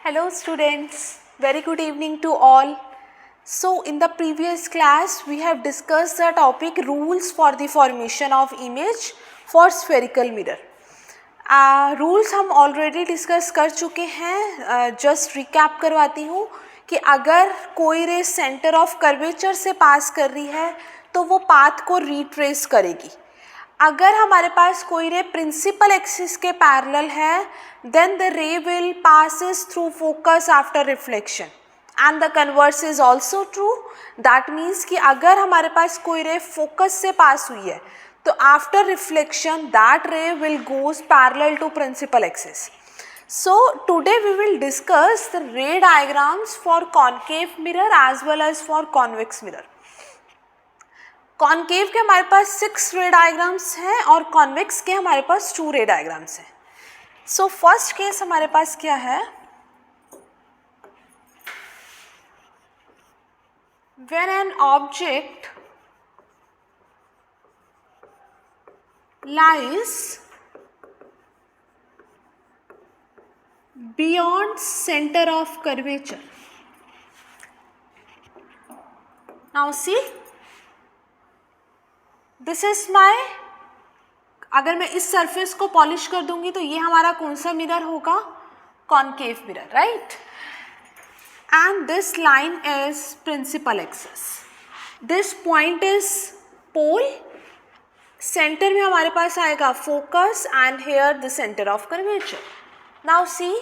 Hello students, very good evening to all. So in the previous class we have discussed the topic rules for the formation of image for spherical mirror. Rules हम already discuss कर चुके हैं. Just recap करवाती हूँ कि अगर कोई रे सेंटर ऑफ कर्वेचर से पास कर रही है तो वो पाथ को रिट्रेस करेगी. अगर हमारे पास कोई रे प्रिंसिपल एक्सिस के पैरेलल है then the ray will passes through focus after reflection and the converse is also true. That means कि अगर हमारे पास कोई रे फोकस से पास हुई है तो after reflection that ray will goes parallel to principal axis. So today we will discuss the ray diagrams for concave mirror as well as for convex mirror. Concave के हमारे पास 6 रे डायग्राम्स हैं और कॉन्वेक्स के हमारे पास 2 रे डायग्राम्स हैं. So first case हमारे पास क्या है, when an object lies beyond center of curvature. Now see, this is my, अगर मैं इस सरफेस को पॉलिश कर दूंगी तो ये हमारा कौन सा मिरर होगा, concave mirror, right. And this line is principal axis. This point is pole. Center में हमारे पास आएगा focus and here the center of curvature. Now see,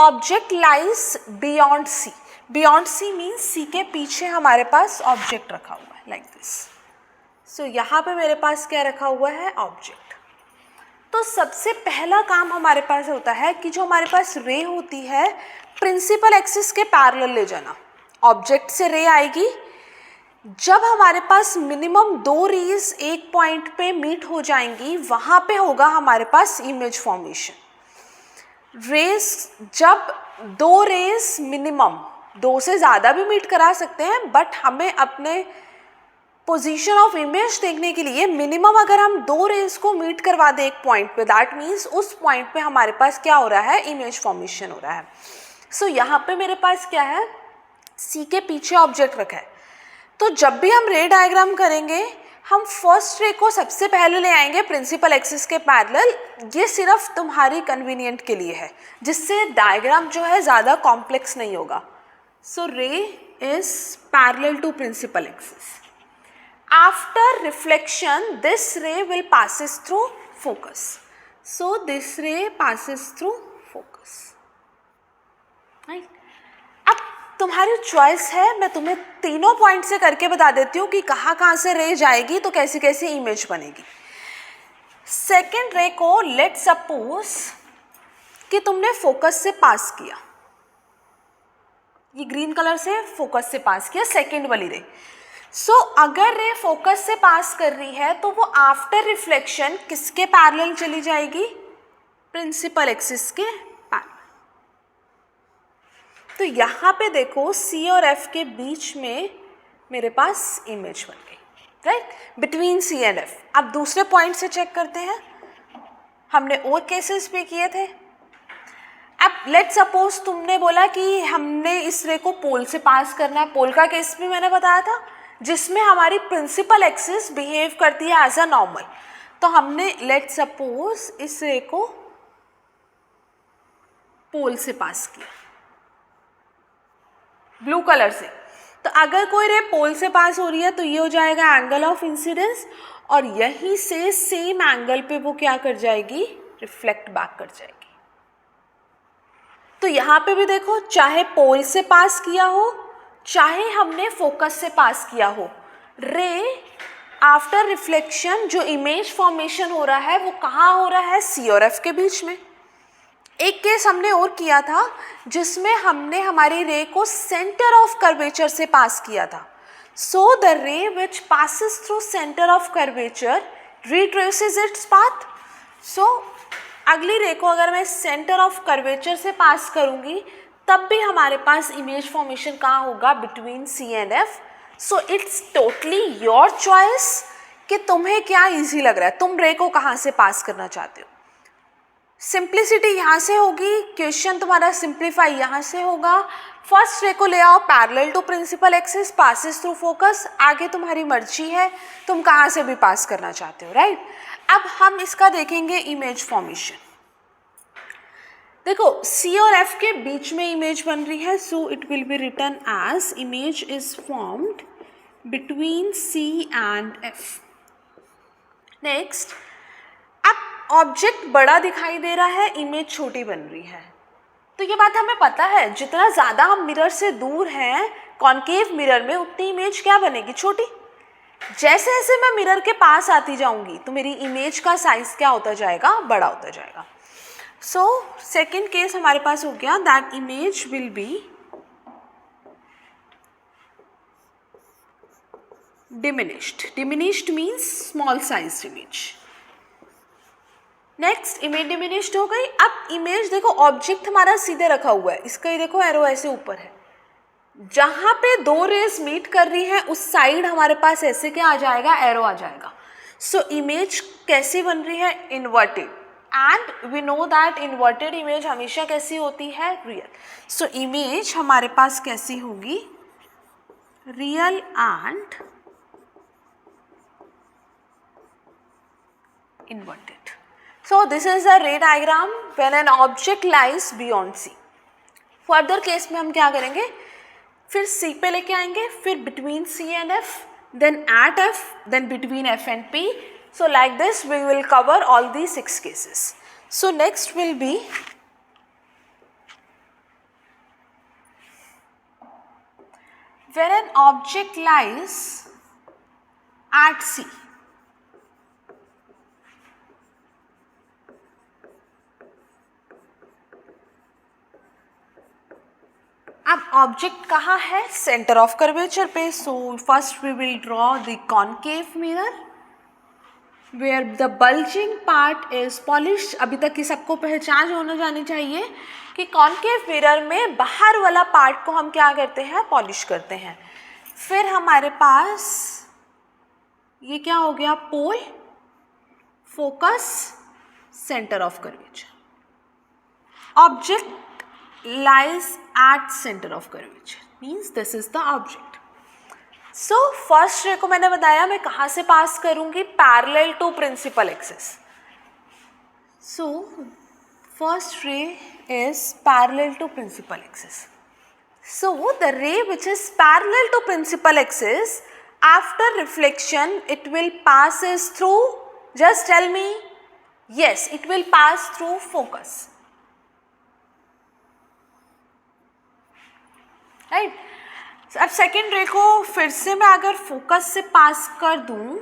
object lies beyond C. Beyond C means C के पीछे हमारे पास object रखा हुआ है like this. So यहाँ पे मेरे पास क्या रखा हुआ है, object. तो सबसे पहला काम हमारे पास होता है कि जो हमारे पास रे होती है प्रिंसिपल एक्सिस के पैरेलल ले जाना. ऑब्जेक्ट से रे आएगी, जब हमारे पास मिनिमम 2 रेज एक पॉइंट पे मीट हो जाएंगी वहाँ पे होगा हमारे पास इमेज फॉर्मेशन. रेज जब 2 रेज मिनिमम, 2 से ज़्यादा भी मीट करा सकते हैं बट हमें अपने पोजीशन ऑफ इमेज देखने के लिए मिनिमम अगर हम 2 रेज को मीट करवा दें एक पॉइंट पे, दैट मीन्स उस पॉइंट पे हमारे पास क्या हो रहा है, इमेज फॉर्मेशन हो रहा है. सो यहाँ पे मेरे पास क्या है, सी के पीछे ऑब्जेक्ट रखा है. तो जब भी हम रे डायग्राम करेंगे हम फर्स्ट रे को सबसे पहले ले आएंगे प्रिंसिपल एक्सिस के पैरेलल. ये सिर्फ तुम्हारी कन्वीनियंट के लिए है जिससे डायग्राम जो है ज़्यादा कॉम्प्लेक्स नहीं होगा. So ray is parallel to principal axis. After reflection, this ray will passes through focus. So this ray passes through focus. Right? अब तुम्हारी चॉइस है, मैं तुम्हें तीनों पॉइंट से करके बता देती हूँ कि कहाँ से रे जाएगी तो कैसी कैसी इमेज बनेगी. सेकेंड रे को लेट सपोज कि तुमने फोकस से पास किया, ये ग्रीन कलर से फोकस से पास किया सेकेंड वाली रे. सो अगर रे फोकस से पास कर रही है तो वो आफ्टर रिफ्लेक्शन किसके पैरेलल चली जाएगी, प्रिंसिपल एक्सिस के पैरेलल. तो यहाँ पे देखो सी और एफ के बीच में मेरे पास इमेज बन गई, right, between C and F. अब दूसरे पॉइंट से चेक करते हैं, हमने और केसेस भी किए थे. अब लेट सपोज तुमने बोला कि हमने इस रे को पोल से पास करना है. पोल का केस भी मैंने बताया था जिसमें हमारी प्रिंसिपल एक्सिस बिहेव करती है एज अ नॉर्मल. तो हमने लेट सपोज इस रे को पोल से पास किया ब्लू कलर से. तो अगर कोई रे पोल से पास हो रही है तो ये हो जाएगा एंगल ऑफ इंसिडेंस और यहीं से सेम एंगल पे वो क्या कर जाएगी, रिफ्लेक्ट बैक कर जाएगी. तो यहाँ पे भी देखो, चाहे पोल से पास किया हो चाहे हमने फोकस से पास किया हो, रे आफ्टर रिफ्लेक्शन जो इमेज फॉर्मेशन हो रहा है वो कहाँ हो रहा है, सी और एफ के बीच में. एक केस हमने और किया था जिसमें हमने हमारी रे को सेंटर ऑफ कर्वेचर से पास किया था. So the ray which passes through centre of curvature retraces its path. So अगली रे को अगर मैं सेंटर ऑफ कर्वेचर से पास करूँगी तब भी हमारे पास इमेज फॉर्मेशन कहाँ होगा, between C and F. So it's totally your choice कि तुम्हें क्या इजी लग रहा है, तुम रे को कहाँ से पास करना चाहते हो. सिंप्लिसिटी यहाँ से होगी, क्वेश्चन तुम्हारा सिंप्लीफाई यहाँ से होगा। फर्स्ट रे को ले आओ parallel to principal axis, passes through focus, आगे तुम्हारी मर्जी है, तुम कहाँ से भी पास करना चाहते हो, राइट। अब हम इसका देखेंगे इमेज फॉर्मेशन। देखो C और F के बीच में इमेज बन रही है, so it will be written as image is formed between C and F। Next, अब ऑब्जेक्ट बड़ा दिखाई दे रहा है, इमेज छोटी बन रही है, तो ये बात हमें पता है, जितना ज़्यादा हम मिरर से दूर हैं कॉन्केव मिरर में, उतनी इमेज क्या बनेगी, छोटी। जैसे जैसे मैं मिरर के पास आती जाऊंगी तो मेरी इमेज का साइज क्या होता जाएगा, बड़ा होता जाएगा। सो सेकेंड केस हमारे पास हो गया that image will B diminished. Diminished means small sized image. Next, image diminished हो गई। अब इमेज देखो, ऑब्जेक्ट हमारा सीधे रखा हुआ है, इसका ही देखो एरो ऐसे ऊपर है, जहाँ पे दो रेज मीट कर रही है उस साइड हमारे पास ऐसे क्या आ जाएगा, एरो आ जाएगा। सो इमेज कैसी बन रही है, inverted, and we know that inverted image हमेशा कैसी होती है, रियल। सो इमेज हमारे पास कैसी होगी, real and inverted. So this is a ray diagram when an object lies beyond C. Further case में हम क्या करेंगे, फिर C पे लेके आएंगे, फिर between C and F, then at F, then between F and P. So like this we will cover all these 6 cases. So next will be when an object lies at C. अब object कहाँ है, centre of curvature पे। So first we will draw the concave mirror where the bulging part is polished. अभी तक की सबको पहचान होना जानी चाहिए कि कॉन्केव मिरर में बाहर वाला पार्ट को हम क्या करते हैं, पॉलिश करते हैं। फिर हमारे पास ये क्या हो गया, pole, focus, centre of curvature. Object lies at center of curvature means this is the object. So first ray को मैंने बताया मैं कहाँ से पास करूँगी, parallel to principal axis. So first ray is parallel to principal axis. So the ray which is parallel to principal axis, after reflection it will passes through, just tell me, yes it will pass through focus, right. अब second रे को फिर से मैं अगर focus से पास कर दूं,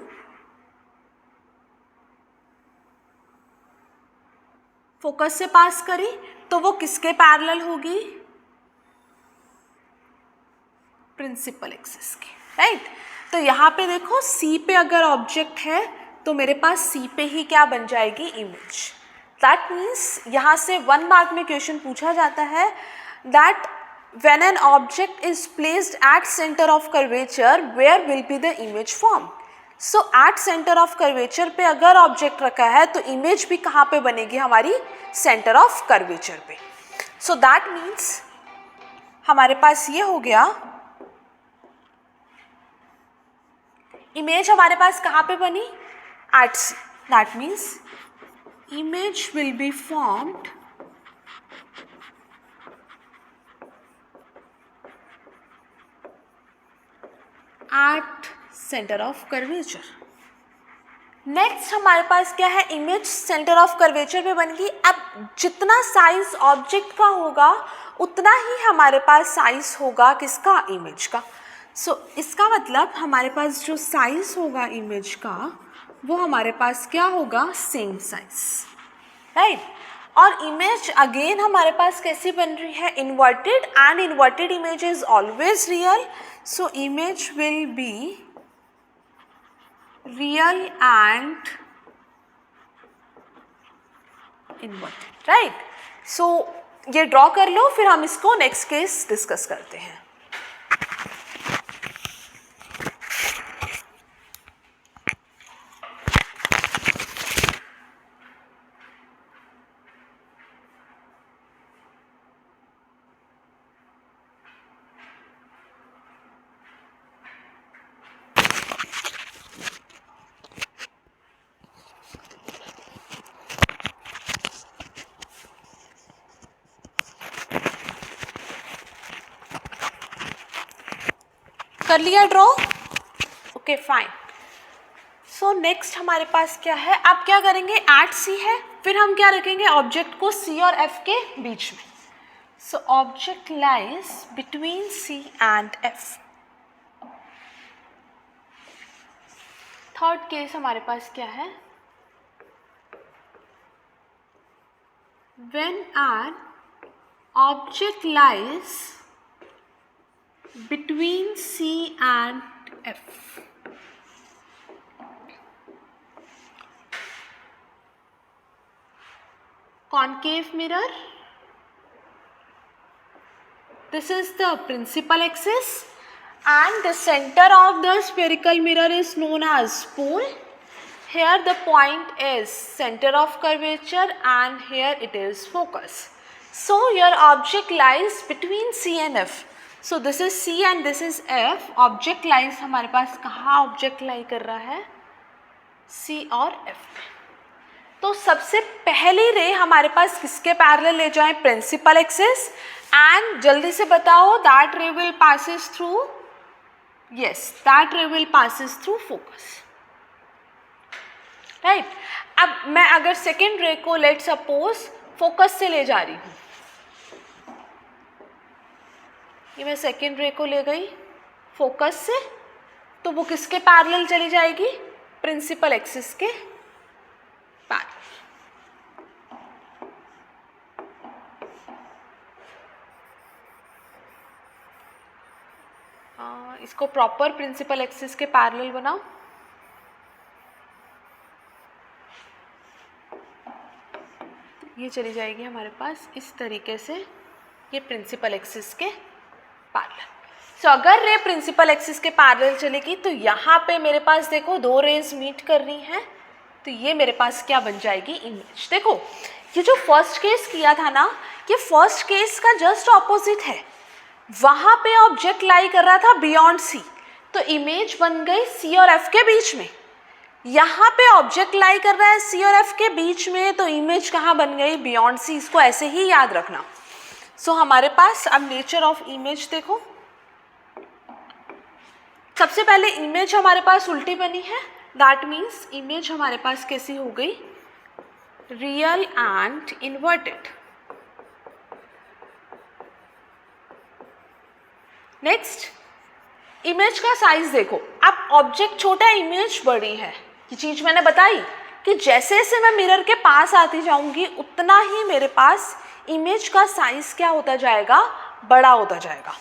फोकस से पास करी तो वो किसके पैरेलल होगी, प्रिंसिपल एक्सिस के, राइट। तो यहाँ पे देखो सी पे अगर ऑब्जेक्ट है तो मेरे पास सी पे ही क्या बन जाएगी, इमेज। दैट मीन्स यहाँ से 1 मार्क में क्वेश्चन पूछा जाता है that when an object is placed at center of curvature where will be the image formed. So at center of curvature पे अगर ऑब्जेक्ट रखा है तो इमेज भी कहाँ पे बनेगी, हमारी सेंटर ऑफ कर्वेचर पे। सो दैट मीन्स हमारे पास ये हो गया, इमेज हमारे पास कहाँ पे बनी, at C. That means image will be formed at center of curvature. Next हमारे पास क्या है, इमेज सेंटर ऑफ कर्वेचर पे बन गई। अब जितना साइज ऑब्जेक्ट का होगा उतना ही हमारे पास साइज होगा किसका, इमेज का। सो इसका मतलब हमारे पास जो साइज होगा इमेज का वो हमारे पास क्या होगा, सेम साइज, राइट। और इमेज अगेन हमारे पास कैसी बन रही है, inverted, and inverted image is always real. So image will be real and inverted, right. सो ये ड्रॉ कर लो, फिर हम इसको नेक्स्ट केस डिस्कस करते हैं। कर लिया draw? Okay fine. So next हमारे पास क्या है, आप क्या करेंगे, एट सी है, फिर हम क्या रखेंगे, ऑब्जेक्ट को सी और एफ के बीच में। So object lies between C and F. Third case हमारे पास क्या है, when an object lies between C and F. concave mirror, this is the principal axis and the center of the spherical mirror is known as pole. Here the point is center of curvature and here it is focus. So your object lies between C and F. So this is C and this is F. Object lies हमारे पास कहाँ object lie कर रहा है, C और F में। तो सबसे पहली रे हमारे पास किसके पैरेलल ले जाएं, प्रिंसिपल एक्सिस, एंड जल्दी से बताओ, that ray will passes through, yes that ray will passes through focus, right. अब मैं अगर सेकेंड रे को लेट सपोज फोकस से ले जा रही हूँ, ये मैं सेकेंड रे को ले गई फोकस से, तो वो किसके पैरेलल चली जाएगी, प्रिंसिपल एक्सिस के पैरेलल। इसको प्रॉपर प्रिंसिपल एक्सिस के पैरेलल बनाओ। ये चली जाएगी हमारे पास इस तरीके से, ये प्रिंसिपल एक्सिस के पैरेलल। सो अगर रे प्रिंसिपल एक्सिस के पैरेलल चलेगी तो यहाँ पे मेरे पास देखो दो रेज मीट कर रही हैं, तो ये मेरे पास क्या बन जाएगी, इमेज। देखो ये जो फर्स्ट केस किया था ना, ये फर्स्ट केस का जस्ट ऑपोजिट है, वहाँ पे ऑब्जेक्ट लाई कर रहा था बियॉन्ड सी, तो इमेज बन गई सी और एफ के बीच में। यहाँ पे ऑब्जेक्ट लाई कर रहा है सी और एफ के बीच में, तो इमेज कहाँ बन गई, बियॉन्ड सी। इसको ऐसे ही याद रखना। सो हमारे पास अब नेचर ऑफ इमेज देखो, सबसे पहले इमेज हमारे पास उल्टी बनी है, दैट मीन्स इमेज हमारे पास कैसी हो गई, real and inverted. Next image का साइज देखो, अब ऑब्जेक्ट छोटा इमेज बड़ी है, ये चीज मैंने बताई कि जैसे जैसे मैं मिरर के पास आती जाऊंगी उतना ही मेरे पास इमेज का साइज क्या होता जाएगा, बड़ा होता जाएगा।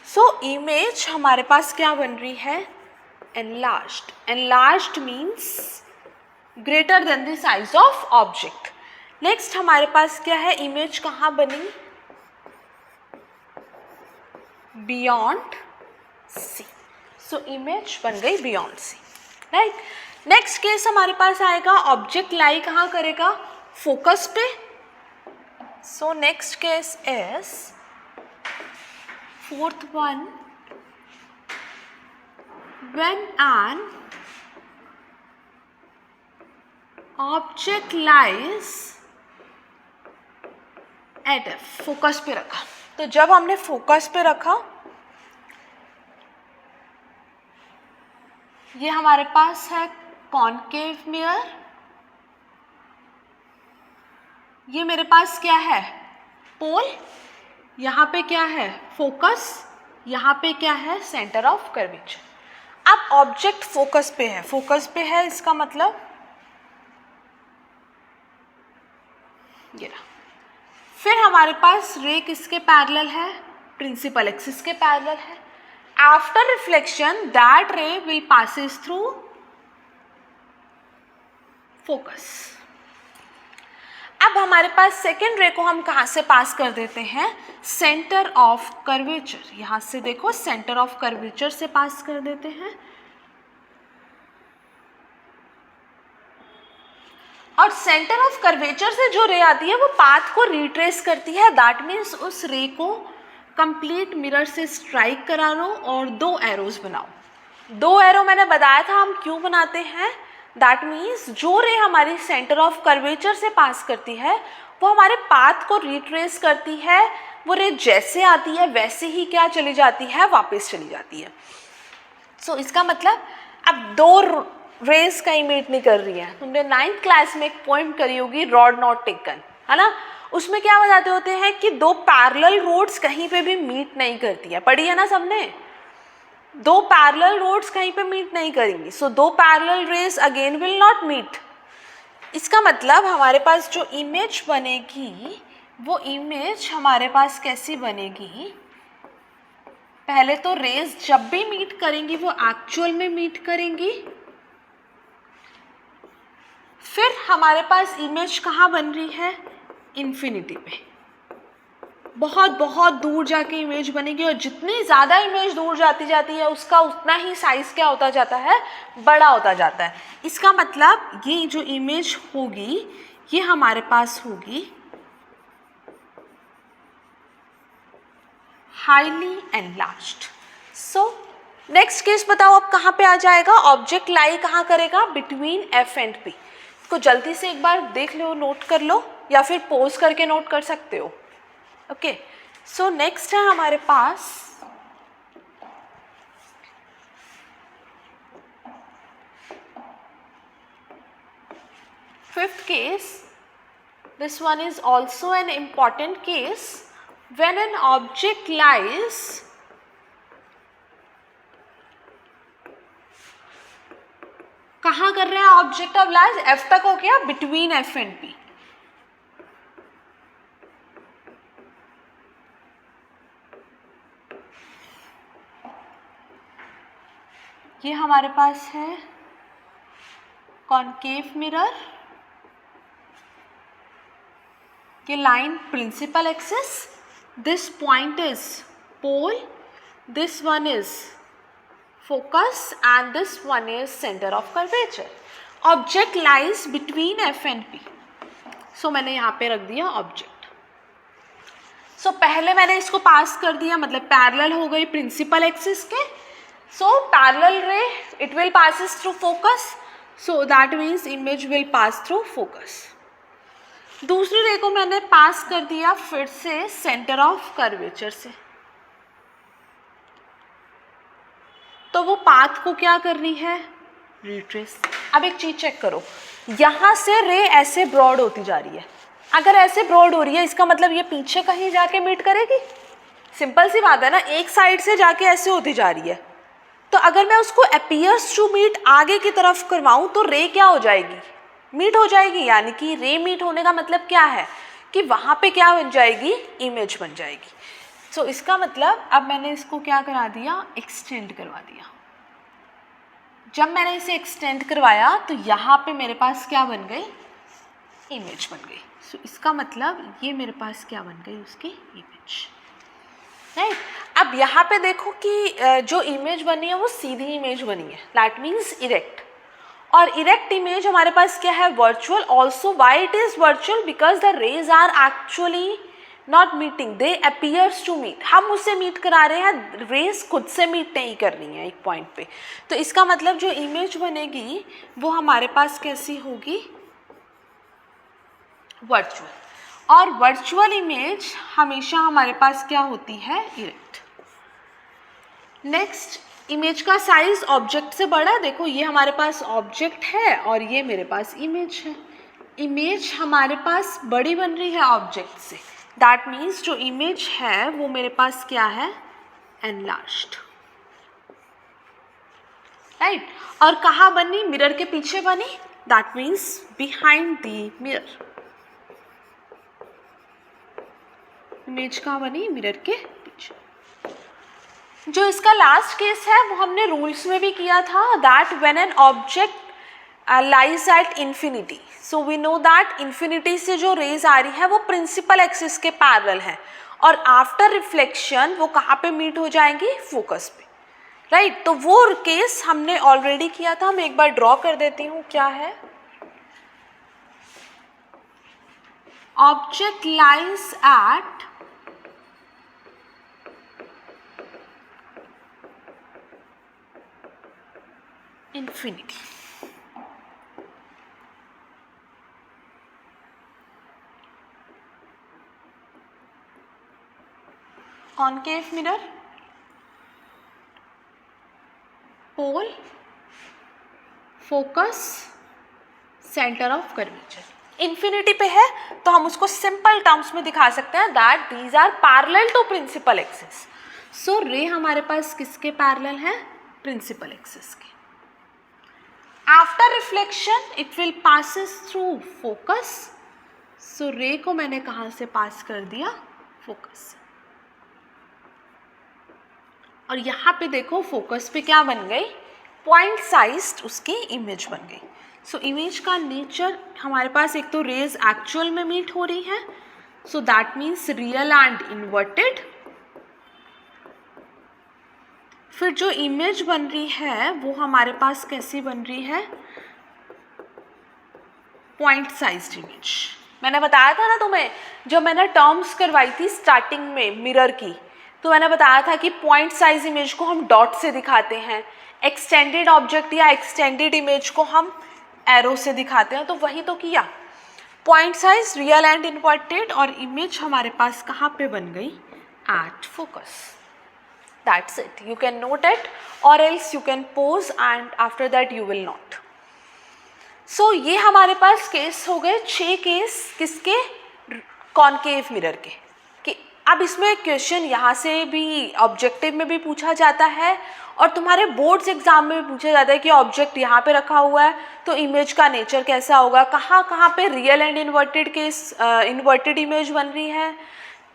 सो इमेज हमारे पास क्या बन रही है, enlarged. Enlarged means greater than the size of object. Next हमारे पास क्या है, इमेज कहाँ बनी, बियॉन्ड सी। सो इमेज बन गई beyond C, right. Next case हमारे पास आएगा, ऑब्जेक्ट लाई कहाँ करेगा, फोकस पे। So next case is fourth one, when an object lies at F, focus पे रखा। तो जब हमने फोकस पे रखा, ये हमारे पास है कॉनकेव मिरर, ये मेरे पास क्या है, पोल, यहाँ पे क्या है, फोकस, यहाँ पे क्या है, सेंटर ऑफ कर्वेचर। अब ऑब्जेक्ट फोकस पे है, फोकस पे है, इसका मतलब ये रहा। फिर हमारे पास रे किसके पैरेलल है, प्रिंसिपल एक्सिस के पैरेलल है। After reflection that ray will passes through focus. अब हमारे पास सेकेंड रे को हम कहाँ से पास कर देते हैं, सेंटर ऑफ कर्वेचर। यहाँ से देखो सेंटर ऑफ कर्वेचर से पास कर देते हैं, और सेंटर ऑफ कर्वेचर से जो रे आती है वो पाथ को रिट्रेस करती है। दैट मीन्स उस रे को कंप्लीट मिरर से स्ट्राइक करा लो और दो एरोज बनाओ। दो एरो मैंने बताया था हम क्यों बनाते हैं, दैट मीन्स जो रे हमारी सेंटर ऑफ कर्वेचर से पास करती है वो हमारे पाथ को रिट्रेस करती है। वो रे जैसे आती है वैसे ही क्या चली जाती है, वापस चली जाती है। सो इसका मतलब अब दो रेस कहीं मीट नहीं कर रही है। तुमने 9th क्लास में एक पोएम करी होगी रॉड नॉट टेकन, है ना, उसमें क्या बताते होते हैं कि दो पैरेलल रोड्स कहीं पे भी मीट नहीं करती है, पढ़ी है ना सबने, दो पैरेलल रोड्स कहीं पे मीट नहीं करेंगी, सो दो parallel rays again will not meet. इसका मतलब हमारे पास जो इमेज बनेगी वो इमेज हमारे पास कैसी बनेगी, पहले तो रेस जब भी मीट करेंगी वो एक्चुअल में मीट करेंगी, फिर हमारे पास इमेज कहाँ बन रही है, इन्फिनिटी पे, बहुत बहुत दूर जाके इमेज बनेगी, और जितनी ज़्यादा इमेज दूर जाती है उसका उतना ही साइज़ क्या होता जाता है, बड़ा होता जाता है। इसका मतलब ये जो इमेज होगी ये हमारे पास होगी हाईली एनलार्ज्ड। सो नेक्स्ट केस बताओ अब कहाँ पे आ जाएगा, ऑब्जेक्ट लाई कहाँ करेगा, बिटवीन एफ एंड पी। इसको जल्दी से एक बार देख लो, नोट कर लो, या फिर पोज करके नोट कर सकते हो। ओके, सो नेक्स्ट है हमारे पास fifth case. This one is also an important case when an object lies कहाँ कर रहे हैं ऑब्जेक्ट ऑफ लाइज, एफ तक हो गया, बिटवीन एफ एंड पी। ये हमारे पास है कॉनकेव मिरर, ये line principal axis, this point is pole, this one is focus and this one is centre of curvature. Object lies between F and P. So मैंने यहाँ पे रख दिया ऑब्जेक्ट। सो पहले मैंने इसको पास कर दिया, मतलब पैरेलल हो गई प्रिंसिपल एक्सिस के। सो पैरेलल रे it will passes through focus, so that means image will pass through focus. दूसरी रे को मैंने पास कर दिया फिर से सेंटर ऑफ कर्वेचर से, तो वो पाथ को क्या कर रही है, रिट्रेस। अब एक चीज चेक करो, यहाँ से रे ऐसे ब्रॉड होती जा रही है, अगर ऐसे ब्रॉड हो रही है इसका मतलब ये पीछे कहीं जाके मीट करेगी, सिंपल सी बात है ना, एक साइड से जाके ऐसे होती जा रही है। तो अगर मैं उसको अपीयर्स टू मीट आगे की तरफ करवाऊँ तो रे क्या हो जाएगी, मीट हो जाएगी, यानी कि रे मीट होने का मतलब क्या है कि वहाँ पे क्या बन जाएगी, इमेज बन जाएगी। सो इसका मतलब अब मैंने इसको क्या करा दिया, एक्सटेंड करवा दिया। जब मैंने इसे एक्सटेंड करवाया तो यहाँ पे मेरे पास क्या बन गई, इमेज बन गई। सो इसका मतलब ये मेरे पास क्या बन गई, उसकी इमेज, राइट। अब यहाँ पे देखो कि जो इमेज बनी है वो सीधी इमेज बनी है, दैट मीन्स इरेक्ट। और इरेक्ट इमेज हमारे पास क्या है, virtual. Also why it is virtual, because the rays are actually not meeting, they appears to meet. हम उसे मीट करा रहे हैं, रेज खुद से मीट नहीं कर रही हैं एक पॉइंट पे। तो इसका मतलब जो इमेज बनेगी वो हमारे पास कैसी होगी, वर्चुअल। और वर्चुअल इमेज हमेशा हमारे पास क्या होती है, इरेक्ट। नेक्स्ट, इमेज का साइज ऑब्जेक्ट से बड़ा। देखो ये हमारे पास ऑब्जेक्ट है और ये मेरे पास इमेज है, इमेज हमारे पास बड़ी बन रही है ऑब्जेक्ट से, दैट मीन्स जो इमेज है वो मेरे पास क्या है, एनलार्ज्ड, राइट। और कहाँ बनी, मिरर के पीछे बनी, that means behind the mirror. Image कहाँ बनी, मिरर के पीछे। जो इसका लास्ट केस है वो हमने रूल्स में भी किया था, that when an object lies at infinity, so we know that infinity से जो रेज आ रही है वो प्रिंसिपल एक्सिस के पैरेलल है, और आफ्टर रिफ्लेक्शन वो कहाँ पे मीट हो जाएंगी, फोकस पे, राइट। तो वो केस हमने ऑलरेडी किया था, मैं एक बार ड्रॉ कर देती हूँ क्या है। Object lies at infinity, concave mirror, pole, focus, centre of curvature. Infinity पे है तो हम उसको सिंपल टर्म्स में दिखा सकते हैं that these are parallel to principal axis. So ray हमारे पास किसके पैरेलल है? प्रिंसिपल एक्सिस के। After reflection it will passes through focus. So ray को मैंने कहाँ से पास कर दिया? फोकस से। और यहाँ पे देखो फोकस पे क्या बन गई? पॉइंट साइज्ड उसकी इमेज बन गई। सो इमेज का नेचर हमारे पास एक तो रेज एक्चुअल में मीट हो रही है, so that means real and inverted. फिर जो इमेज बन रही है वो हमारे पास कैसी बन रही है? Point sized image. मैंने बताया था ना तुम्हें, जब मैंने टर्म्स करवाई थी स्टार्टिंग में मिरर की, तो मैंने बताया था कि पॉइंट साइज इमेज को हम डॉट से दिखाते हैं, एक्सटेंडेड ऑब्जेक्ट या एक्सटेंडेड इमेज को हम एरो से दिखाते हैं। तो वही तो किया, point size real and inverted, और इमेज हमारे पास कहाँ पे बन गई? At focus. That's it, you can note it और else you can pause and after that you will note. So ये हमारे पास केस हो गए 6 केस किसके? कॉनकेव मिरर के। कि अब इसमें क्वेश्चन यहाँ से भी ऑब्जेक्टिव में भी पूछा जाता है और तुम्हारे बोर्ड्स एग्जाम में भी पूछा जाता है कि ऑब्जेक्ट यहाँ पे रखा हुआ है तो इमेज का नेचर कैसा होगा, कहाँ कहाँ पे real and inverted case inverted image बन रही है,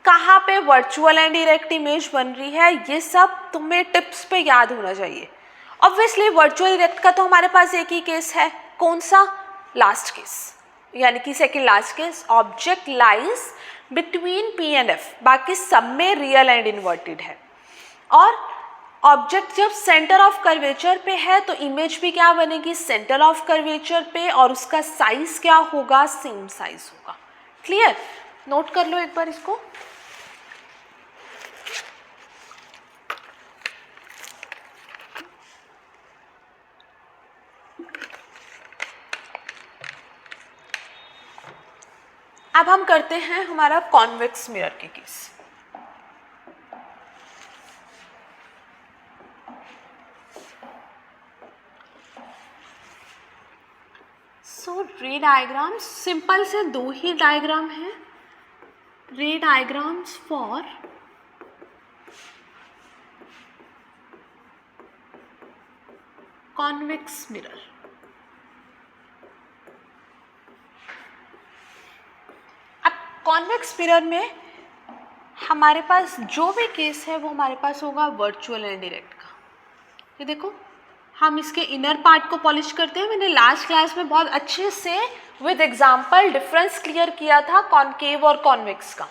कहाँ पे वर्चुअल एंड इरेक्ट इमेज बन रही है, ये सब तुम्हें टिप्स पे याद होना चाहिए। ऑब्वियसली वर्चुअल इरेक्ट का तो हमारे पास एक ही केस है, कौन सा? लास्ट केस, यानी कि second last case, object lies between P and F, बाकी सब में रियल एंड इन्वर्टेड है। और ऑब्जेक्ट जब सेंटर ऑफ कर्वेचर पे है तो इमेज भी क्या बनेगी? सेंटर ऑफ कर्वेचर पे, और उसका साइज क्या होगा? सेम साइज होगा। क्लियर? नोट कर लो एक बार इसको। अब हम करते हैं हमारा कॉन्वेक्स मिरर के केस। सो रे डायग्राम सिंपल से 2 ही डायग्राम हैं। रे diagrams for convex mirror. Convex mirror में हमारे पास जो भी केस है वो हमारे पास होगा वर्चुअल एंड डायरेक्ट का। ये देखो, हम इसके इनर पार्ट को पॉलिश करते हैं। मैंने लास्ट क्लास में बहुत अच्छे से विद एग्जांपल डिफरेंस क्लियर किया था कॉनकेव और कॉन्वेक्स का।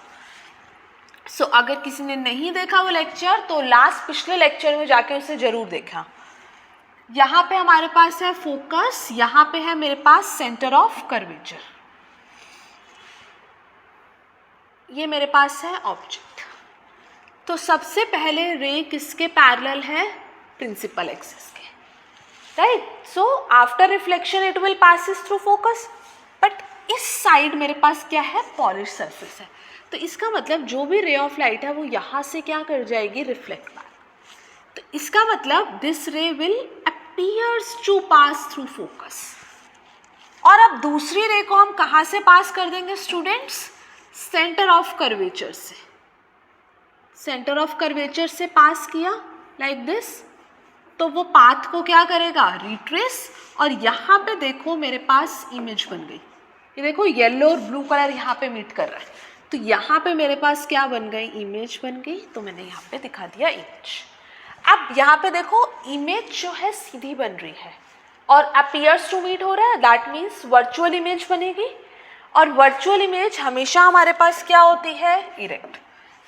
सो अगर किसी ने नहीं देखा वो लेक्चर तो लास्ट पिछले लेक्चर में जाके उसे जरूर देखा। यहाँ पे हमारे पास है फोकस, यहाँ पे है मेरे पास सेंटर ऑफ कर्वेचर, ये मेरे पास है ऑब्जेक्ट। तो सबसे पहले रे किसके पैरेलल है? प्रिंसिपल एक्सिस के, right. So after reflection it will passes through focus, but इस साइड मेरे पास क्या है? पॉलिश सरफेस है। तो इसका मतलब जो भी रे ऑफ लाइट है वो यहाँ से क्या कर जाएगी? Reflect back. तो इसका मतलब this ray will appears to pass through focus. और अब दूसरी रे को हम कहाँ से पास कर देंगे स्टूडेंट्स? सेंटर ऑफ कर्वेचर से। सेंटर ऑफ कर्वेचर से पास किया लाइक दिस, तो वो पाथ को क्या करेगा? रिट्रेस। और यहाँ पे देखो मेरे पास इमेज बन गई। ये देखो येलो और ब्लू कलर यहाँ पे मीट कर रहा है, तो यहाँ पे मेरे पास क्या बन गई? इमेज बन गई। तो मैंने यहाँ पे दिखा दिया इमेज। अब यहाँ पे देखो इमेज जो है सीधी बन रही है और अपीयर्स टू मीट हो रहा है, दैट मीन्स वर्चुअल इमेज बनेगी। और वर्चुअल इमेज हमेशा हमारे पास क्या होती है? इरेक्ट।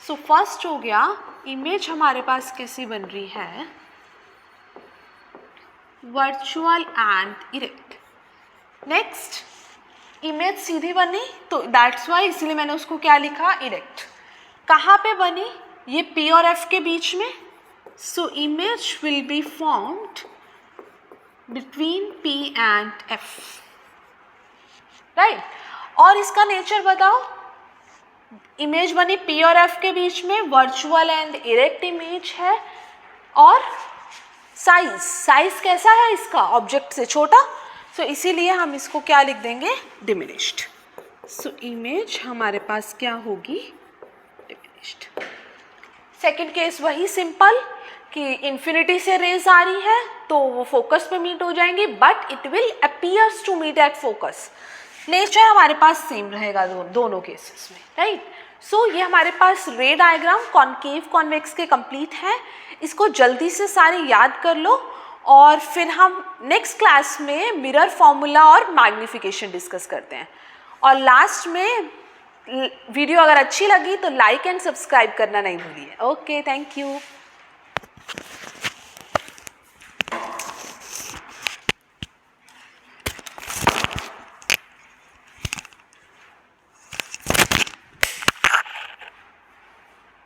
सो फर्स्ट हो गया, इमेज हमारे पास कैसी बन रही है? Virtual and erect. Next, image सीधी बनी तो दैट्स वाई, इसलिए मैंने उसको क्या लिखा? इरेक्ट। कहाँ पे बनी? ये P और F के बीच में। सो image will be formed between P and F, right. और इसका नेचर बताओ। इमेज बनी P और F के बीच में, वर्चुअल एंड इरेक्ट इमेज है, और साइज कैसा है इसका, ऑब्जेक्ट से छोटा, सो इसीलिए हम इसको क्या लिख देंगे, डिमिनिश्ड। सो इमेज हमारे पास क्या होगी, डिमिनिश्ड। सेकेंड केस वही सिंपल कि इन्फिनिटी से रेज आ रही है तो वो फोकस पे मीट हो जाएंगे, but it will appears to meet at focus. Nature हमारे पास सेम रहेगा दोनों केसेस में, राइट। सो ये हमारे पास रे डायग्राम कॉनकेव कॉन्वेक्स के कंप्लीट है। इसको जल्दी से सारे याद कर लो और फिर हम नेक्स्ट क्लास में मिरर फॉर्मूला और मैग्निफिकेशन डिस्कस करते हैं। और लास्ट में वीडियो अगर अच्छी लगी तो लाइक एंड सब्सक्राइब करना नहीं भूलिए। Okay, thank you.